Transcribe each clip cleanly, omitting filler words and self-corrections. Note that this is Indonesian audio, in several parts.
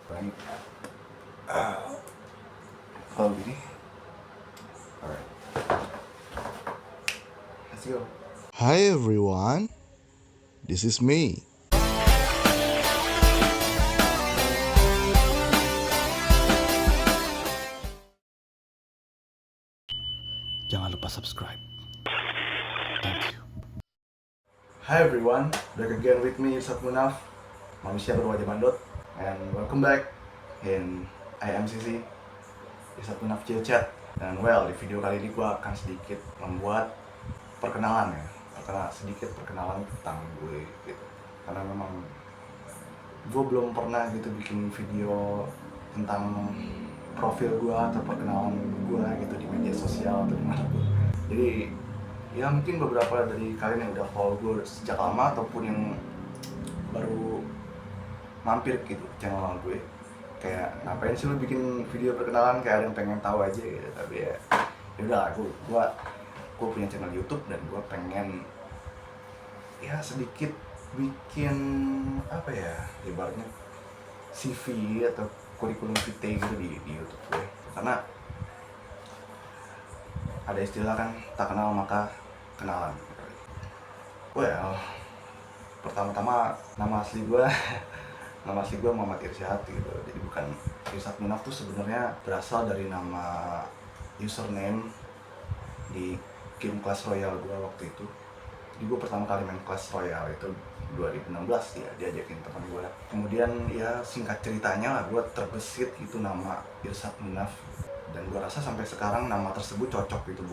Baik. Kalau gini, alright, let's go. Hi everyone, this is me. Jangan lupa subscribe. Thank you. Hi everyone, back again with me Irsad Munaf, manusia berwajah bandot, and welcome back in IMCC Irsad Munaf Chill Chat. Dan di video kali ini gue akan sedikit membuat perkenalan sedikit perkenalan tentang gue gitu. Karena memang gue belum pernah gitu bikin video tentang profil gue atau perkenalan gue gitu di media sosial atau dimanapun. Jadi ya mungkin beberapa dari kalian yang udah follow gue sejak lama ataupun yang baru mampir gitu channel gue, kayak ngapain sih lu bikin video perkenalan, kayak ada yang pengen tahu aja gitu. Tapi ya udah, gue punya channel YouTube dan gue pengen ya sedikit bikin apa ya, ibaratnya CV atau kurikulum vitae gitu di YouTube gue. Karena ada istilah kan, tak kenal maka kenalan. Pertama-tama nama asli gue Muhammad Irsyad gitu. Jadi bukan Irsyad Munaf tuh sebenarnya berasal dari nama username di game Clash Royale gue waktu itu. Jadi gue pertama kali main Clash Royale itu 2016 ya, diajakin teman gue. Kemudian ya singkat ceritanya lah gue terbesit itu nama Irsyad Munaf, dan gue rasa sampai sekarang nama tersebut cocok gitu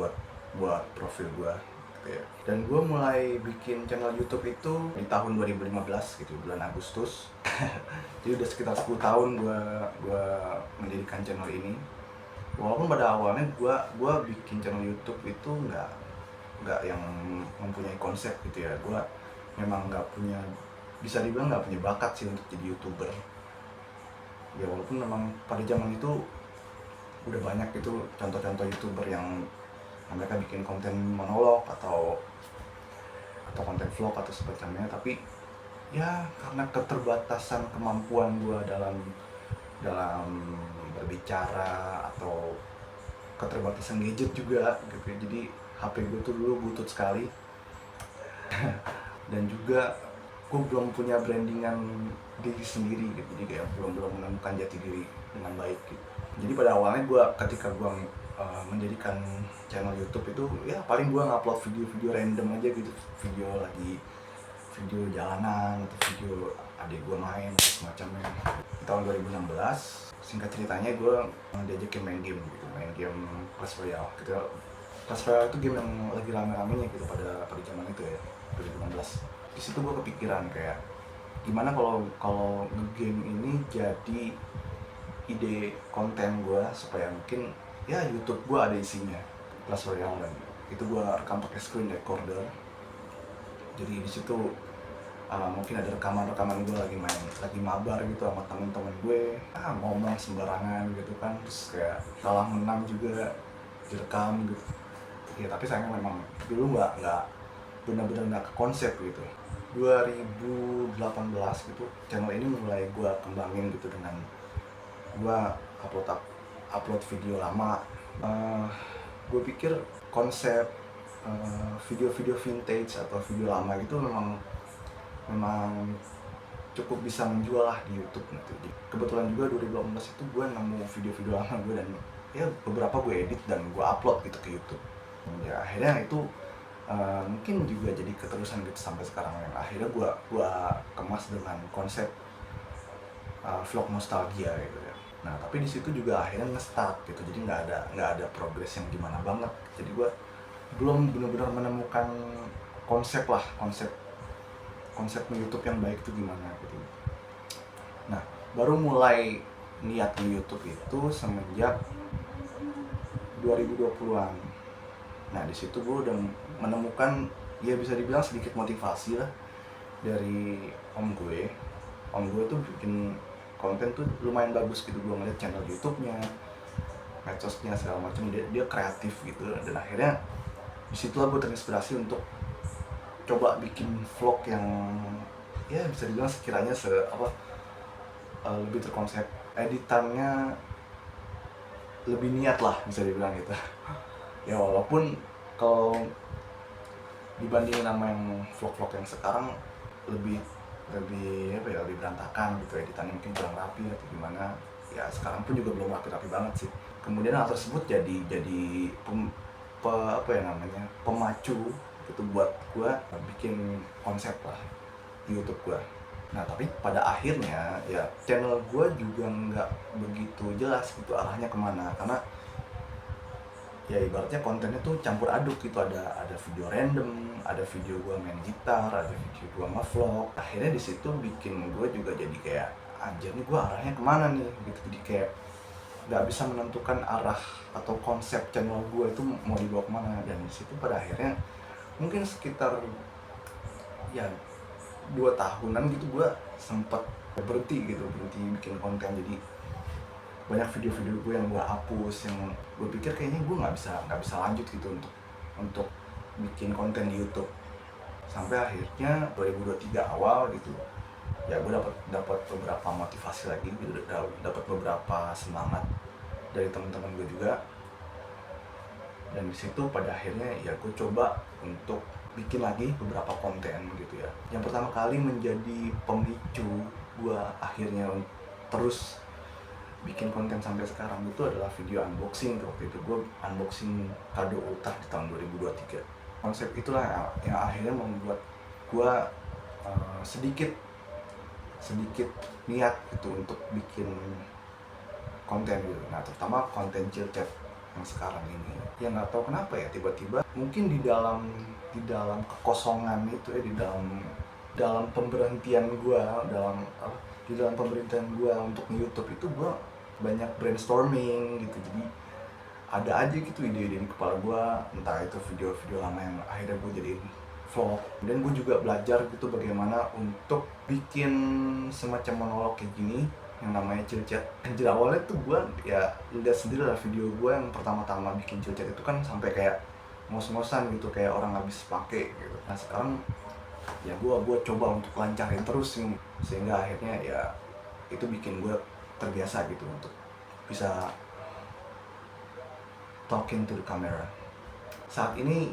buat profil gue gitu ya. Dan gue mulai bikin channel YouTube itu di tahun 2015 gitu, bulan Agustus. Jadi udah sekitar 10 tahun gue mendirikan channel ini. Walaupun pada awalnya gue bikin channel YouTube itu nggak yang mempunyai konsep gitu ya. Gue memang nggak punya, bisa dibilang nggak punya bakat sih untuk jadi YouTuber ya. Walaupun memang pada zaman itu udah banyak itu contoh-contoh YouTuber yang mereka bikin konten monolog atau konten vlog atau sebagainya, tapi ya karena keterbatasan kemampuan gue dalam berbicara atau keterbatasan gadget juga gitu ya. Jadi HP gue tuh dulu butut sekali dan juga gue belum punya brandingan diri sendiri gitu. Jadi kayak belum menemukan jati diri dengan baik gitu. Jadi pada awalnya ketika gue menjadikan channel YouTube itu ya paling gue ngupload video-video random aja gitu, video jalanan atau video adik gue main atau semacamnya. Di tahun 2016 singkat ceritanya gue diajakin main game Clash Royale gitu. Clash Royale itu game yang lagi rame-ramenya gitu pada zaman itu ya, 2016. Di situ gue kepikiran kayak gimana kalau nge-game ini jadi ide konten gue, supaya mungkin ya YouTube gue ada isinya Clash Royale, dan itu gue rekam pakai screen recorder. Jadi di situ mungkin ada rekaman gue lagi mabar gitu sama temen-temen gue, ngomong sembarangan gitu kan, terus kayak kalah menang juga direkam gitu ya. Tapi sayangnya memang dulu nggak benar-benar nggak ke konsep gitu. 2018 gitu channel ini mulai gue kembangin gitu dengan gue upload video lama. Gue pikir konsep video-video vintage atau video lama gitu memang cukup bisa menjual lah di YouTube gitu. Kebetulan juga 2018 itu gue nemu video-video lama gue, dan ya beberapa gue edit dan gue upload gitu ke YouTube. Ya akhirnya itu mungkin juga jadi keterusan gitu sampai sekarang, yang akhirnya gue kemas dengan konsep vlog nostalgia gitu ya. Nah tapi di situ juga akhirnya nge-start gitu, jadi nggak ada progres yang gimana banget. Jadi gue belum benar-benar menemukan konsep YouTube yang baik itu gimana gitu. Nah baru mulai niat di YouTube itu semenjak 2020-an. Nah di situ gue udah menemukan ya bisa dibilang sedikit motivasi lah dari om gue tuh bikin konten tuh lumayan bagus gitu. Gue ngeliat channel YouTube-nya, medsosnya segala macam, dia kreatif gitu. Dan akhirnya disitulah gue terinspirasi untuk coba bikin vlog yang ya bisa dibilang sekiranya lebih terkonsep, editannya lebih niat lah bisa dibilang gitu. Ya walaupun kalau dibandingin sama yang vlog-vlog yang sekarang lebih lebih apa ya, lebih berantakan gitu, editannya mungkin kurang rapi atau gimana. Ya sekarang pun juga belum rapi-rapi banget sih. Kemudian hal tersebut jadi apa ya namanya, pemacu gitu buat gua bikin konsep lah di YouTube gua. Nah tapi pada akhirnya ya channel gua juga nggak begitu jelas gitu arahnya kemana, karena ya ibaratnya kontennya tuh campur aduk gitu, ada video random, ada video gua main gitar, ada video gua nge-vlog. Akhirnya di situ bikin gua juga jadi kayak anjir nih gua arahnya kemana nih gitu, jadi kayak nggak bisa menentukan arah atau konsep channel gua itu mau dibawa kemana. Dan di situ pada akhirnya mungkin sekitar ya 2 tahunan gitu gua sempet berhenti bikin konten. Jadi banyak video-video gue yang gue hapus, yang gue pikir kayaknya gue nggak bisa lanjut gitu untuk bikin konten di YouTube. Sampai akhirnya 2023 awal gitu ya gue dapat beberapa motivasi lagi gitu, dapat beberapa semangat dari teman-teman gue juga. Dan di situ pada akhirnya ya gue coba untuk bikin lagi beberapa konten gitu ya. Yang pertama kali menjadi pemicu gue akhirnya terus bikin konten sampai sekarang itu adalah video unboxing. Waktu itu gue unboxing kado ultah di tahun 2023. Konsep itulah yang akhirnya membuat gue sedikit niat gitu untuk bikin konten gitu. Nah terutama konten chill chat yang sekarang ini, yang nggak tahu kenapa ya tiba-tiba mungkin di dalam kekosongan itu ya, di dalam pemberhentian gue, di dalam pemberhentian gue untuk YouTube itu gue banyak brainstorming gitu. Jadi ada aja gitu ide-ide di kepala gue, entah itu video-video lama yang akhirnya gue jadiin vlog. Dan gue juga belajar gitu bagaimana untuk bikin semacam monolog kayak gini yang namanya chill chat. Anjir, awalnya tuh gue ya lihat sendiri lah video gue yang pertama-tama bikin chill chat itu kan sampai kayak ngos-ngosan gitu, kayak orang habis pakai gitu. Nah sekarang ya gue coba untuk lancarin terus nih, sehingga akhirnya ya itu bikin gue terbiasa gitu untuk bisa talking to the camera. Saat ini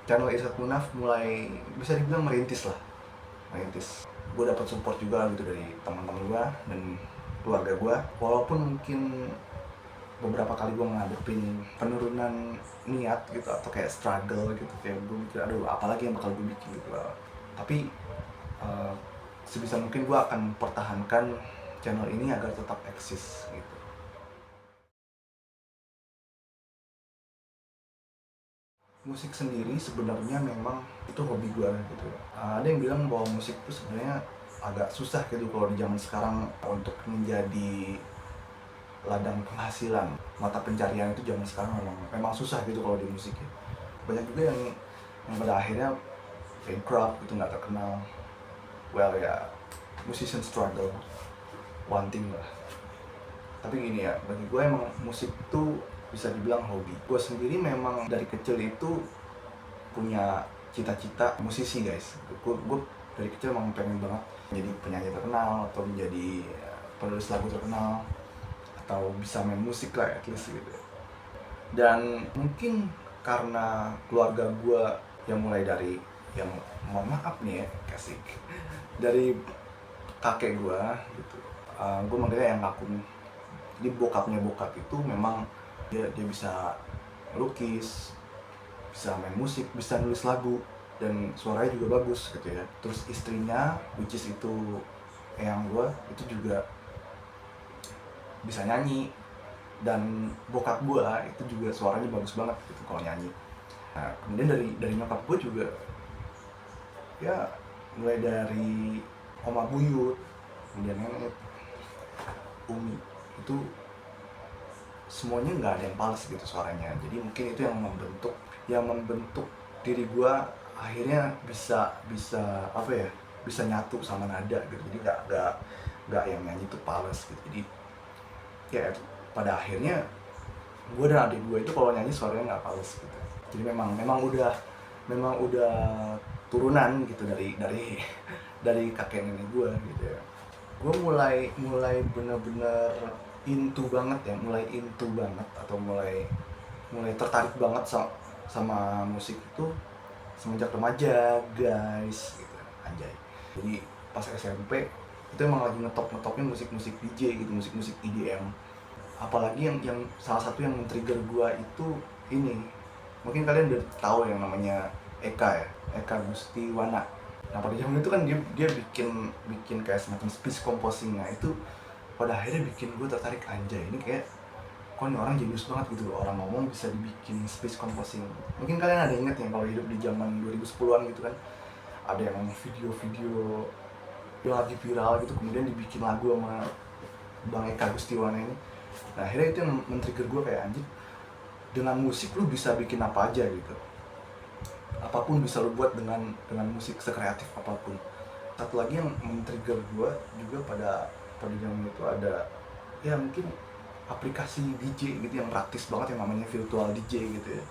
channel Irsad Munaf mulai bisa dibilang merintis. Gue dapat support juga gitu dari teman-teman gue dan keluarga gue, walaupun mungkin beberapa kali gue ngadepin penurunan niat gitu atau kayak struggle gitu, kayak gue mikir aduh apalagi yang bakal gue bikin gitu. Tapi sebisa mungkin gue akan mempertahankan channel ini agar tetap eksis gitu. Musik sendiri sebenarnya memang itu hobi gue gitu. Ada yang bilang bahwa musik itu sebenarnya agak susah gitu kalau di zaman sekarang untuk menjadi ladang penghasilan, mata pencarian itu zaman sekarang memang susah gitu kalau di musik ya. Banyak juga yang pada akhirnya bankrupt gitu, nggak terkenal. Well ya, musician struggle, one thing lah. Tapi gini ya, bagi gue emang musik tuh bisa dibilang hobi. Gue sendiri memang dari kecil itu punya cita-cita musisi guys. Gue dari kecil emang pengen banget jadi penyanyi terkenal atau menjadi penulis lagu terkenal atau bisa main musik lah at least gitu. Dan mungkin karena keluarga gue yang mulai dari yang mohon maaf nih ya kasih dari kakek gue gitu, gue manggilnya yang ngaku. Jadi bokapnya bokap itu memang dia bisa lukis, bisa main musik, bisa nulis lagu, dan suaranya juga bagus gitu ya. Terus istrinya, which is itu eyang gue, itu juga bisa nyanyi. Dan bokap gue itu juga suaranya bagus banget gitu kalau nyanyi. Nah, kemudian dari nyokap gue juga ya mulai dari oma buyut, kemudian nenek, umi, itu semuanya nggak ada yang fals gitu suaranya. Jadi mungkin itu yang membentuk diri gue akhirnya bisa apa ya, bisa nyatu sama nada gitu. Jadi nggak yang nyanyi itu fals gitu. Jadi ya pada akhirnya gue dan adik gue itu kalau nyanyi suaranya nggak fals gitu. Jadi memang udah turunan gitu dari kakek nenek gue gitu ya. gue mulai mulai bener-bener into banget ya, mulai into banget atau mulai mulai tertarik banget sama musik itu semenjak remaja guys gitu, anjay. Jadi pas SMP itu emang lagi ngetopnya musik-musik DJ gitu, musik-musik EDM. Apalagi yang salah satu yang men-trigger gua itu ini, mungkin kalian udah tahu yang namanya Eka ya, Eka Gustiwana. Nah pada zaman itu kan dia bikin bikin kayak semacam speech composing. Nah itu pada akhirnya bikin gue tertarik, anjay ini kayak kok ini orang jenius banget gitu loh, orang ngomong bisa dibikin speech composing. Mungkin kalian ada ingat ya kalau hidup di zaman 2010-an gitu kan, ada yang video-video yang lagi viral gitu kemudian dibikin lagu sama Bang Eka Gustiwana ini. Nah akhirnya itu yang men-trigger gue kayak, anjir dengan musik lu bisa bikin apa aja gitu, apapun bisa lu buat dengan musik, sekreatif apapun. Satu lagi yang men-trigger gue juga pada zaman itu ada ya mungkin aplikasi DJ gitu yang praktis banget yang namanya virtual DJ gitu ya.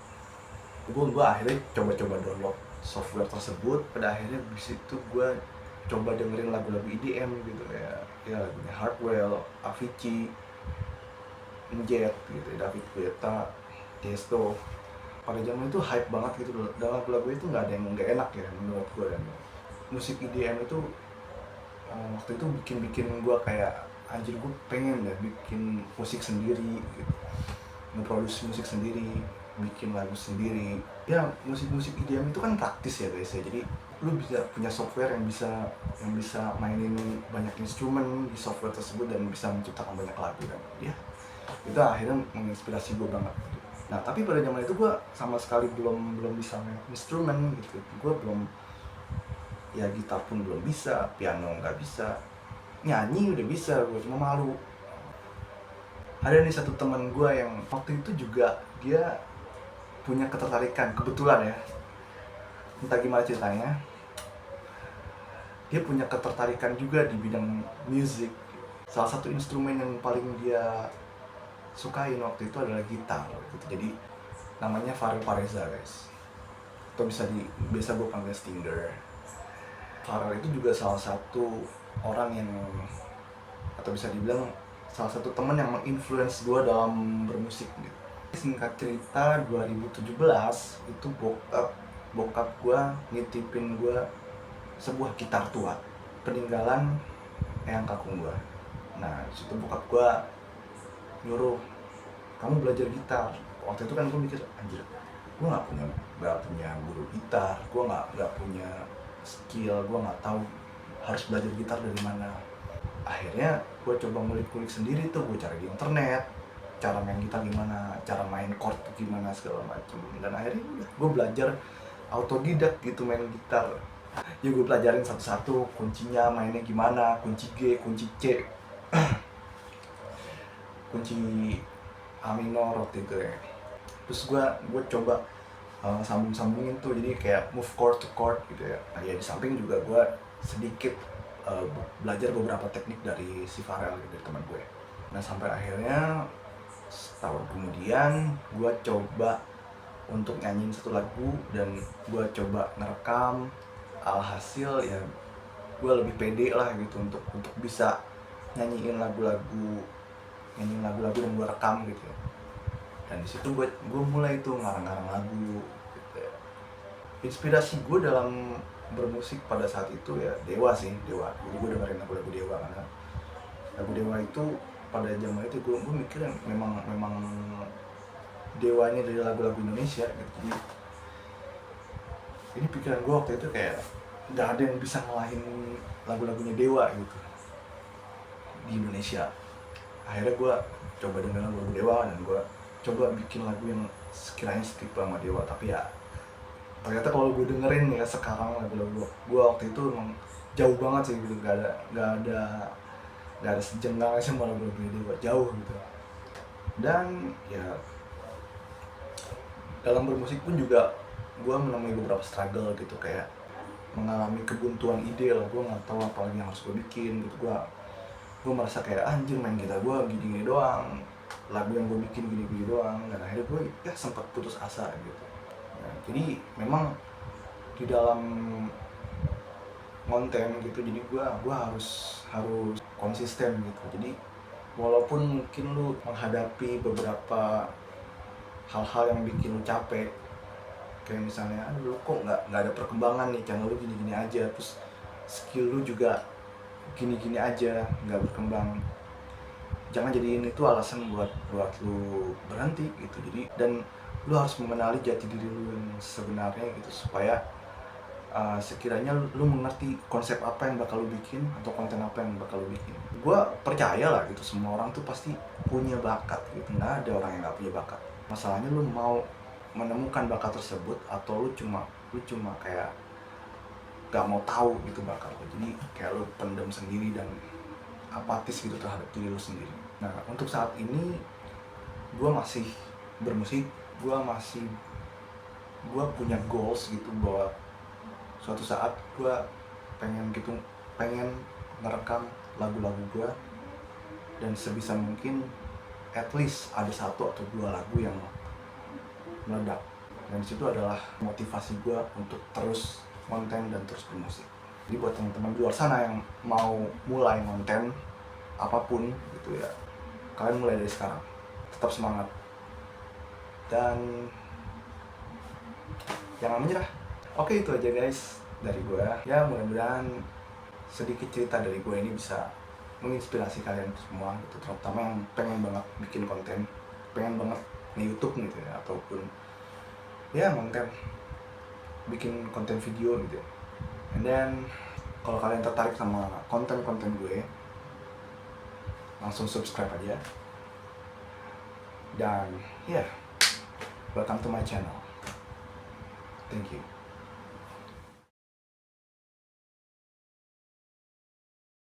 Gue akhirnya coba-coba download software tersebut. Pada akhirnya di situ gue coba dengerin lagu-lagu EDM gitu ya lagunya Hardwell, Avicii, Jet gitu, David Guetta, Tiesto. Pada zaman itu hype banget gitu loh, dan lagu-lagu itu nggak ada yang nggak enak ya menurut gue. Dan musik EDM itu waktu itu bikin gue kayak, anjir gue pengen deh bikin musik sendiri gitu, nge-produce musik sendiri, bikin lagu sendiri. Ya musik-musik EDM itu kan praktis ya guys ya, jadi lu bisa punya software yang bisa mainin banyak instrumen di software tersebut dan bisa menciptakan banyak lagu. Dan ya itu akhirnya menginspirasi gue banget. Nah tapi pada zaman itu gue sama sekali belum bisa main instrumen gitu, gue belum, ya gitar pun belum bisa, piano nggak bisa, nyanyi udah bisa, gue cuma malu. Ada nih satu teman gue yang waktu itu juga dia punya ketertarikan, kebetulan ya, entah gimana ceritanya, dia punya ketertarikan juga di bidang musik. Salah satu instrumen yang paling dia sukain waktu itu adalah gitar gitu. Jadi namanya Farel Pareza guys, atau biasa gue panggil Stinger. Farel itu juga salah satu orang yang, atau bisa dibilang salah satu teman yang menginfluence gue dalam bermusik gitu. Singkat cerita 2017 itu bokap gue nitipin gue sebuah gitar tua peninggalan eyang kakung gue. Nah situ bokap gue nyuruh, kamu belajar gitar. Waktu itu kan gue mikir, anjir gue nggak punya guru gitar, gue nggak punya skill, gue nggak tahu harus belajar gitar dari mana. Akhirnya gue coba ngulik-ngulik sendiri tuh, gue cari di internet cara main gitar gimana, cara main chord gimana segala macam. Dan akhirnya gue belajar autodidak gitu main gitar. Ya gue pelajarin satu-satu kuncinya mainnya gimana, kunci G, kunci C, kunci A minor waktu itu ya. Terus gue coba sambungin tuh, jadi kayak move chord to chord gitu ya. Nah ya di samping juga gue sedikit belajar beberapa teknik dari si Farel gitu, dari teman gue. Nah sampai akhirnya setahun kemudian gue coba untuk nyanyiin satu lagu dan gue coba ngerekam. Alhasil ya gue lebih pede lah gitu untuk bisa nyanyiin lagu-lagu dan gue rekam gitu ya. Dan disitu gue mulai tuh ngarang-ngarang lagu gitu ya. Inspirasi gue dalam bermusik pada saat itu ya Dewa sih, Dewa. Jadi gue dengerin lagu-lagu Dewa, karena lagu Dewa itu pada zaman itu gue mikir memang Dewanya dari lagu-lagu Indonesia gitu. Jadi ini pikiran gue waktu itu kayak nggak ada yang bisa ngalahin lagu-lagunya Dewa gitu di Indonesia. Akhirnya gue coba dengerin lagu Dewa dan gue coba bikin lagu yang sekiranya setipe sama Dewa. Tapi ya ternyata kalau gue dengerin ya sekarang lagu-lagu gue waktu itu emang jauh banget sih gitu, nggak ada sejenggangnya sama lagu-lagu Dewa, jauh gitu. Dan ya dalam bermusik pun juga gue menemui beberapa struggle gitu, kayak mengalami kebuntuan ide lah. Gue nggak tahu apa lagi yang harus gue bikin gitu. Gue merasa kayak anjir main gitar gue gini-gini doang, lagu yang gue bikin gini-gini doang. Dan akhirnya gue ya sempat putus asa gitu. Nah, jadi memang di dalam konten gitu, jadi gue harus konsisten gitu. Jadi walaupun mungkin lu menghadapi beberapa hal-hal yang bikin lu capek, kayak misalnya aduh lu kok nggak ada perkembangan nih, channel lu gini-gini aja, terus skill lu juga gini-gini aja, nggak berkembang. Jangan jadiin itu alasan buat lu berhenti gitu. Jadi dan lu harus mengenali jati diri lu yang sebenarnya gitu, supaya sekiranya lu mengerti konsep apa yang bakal lu bikin atau konten apa yang bakal lu bikin. Gua percaya lah gitu, semua orang tuh pasti punya bakat gitu, nggak ada orang yang nggak punya bakat. Masalahnya lu mau menemukan bakat tersebut atau lu cuma kayak nggak mau tahu gitu bakat lu, jadi kayak lu pendem sendiri dan apatis gitu terhadap diri lu sendiri. Nah untuk saat ini gua masih bermusik, gua punya goals gitu bahwa suatu saat gue pengen merekam lagu-lagu gue, dan sebisa mungkin at least ada 1 atau 2 lagu yang meledak, dan disitu adalah motivasi gue untuk terus konten dan terus bermusik. Jadi buat teman-teman di luar sana yang mau mulai konten apapun gitu ya, kalian mulai dari sekarang, tetap semangat dan jangan menyerah. Oke, itu aja guys dari gue. Ya mudah-mudahan sedikit cerita dari gue ini bisa menginspirasi kalian semua gitu, terutama yang pengen banget bikin konten, pengen banget nge-YouTube gitu ya, ataupun ya konten, bikin konten video gitu. And then kalau kalian tertarik sama konten-konten gue, langsung subscribe aja. Dan ya, welcome to my channel. Thank you.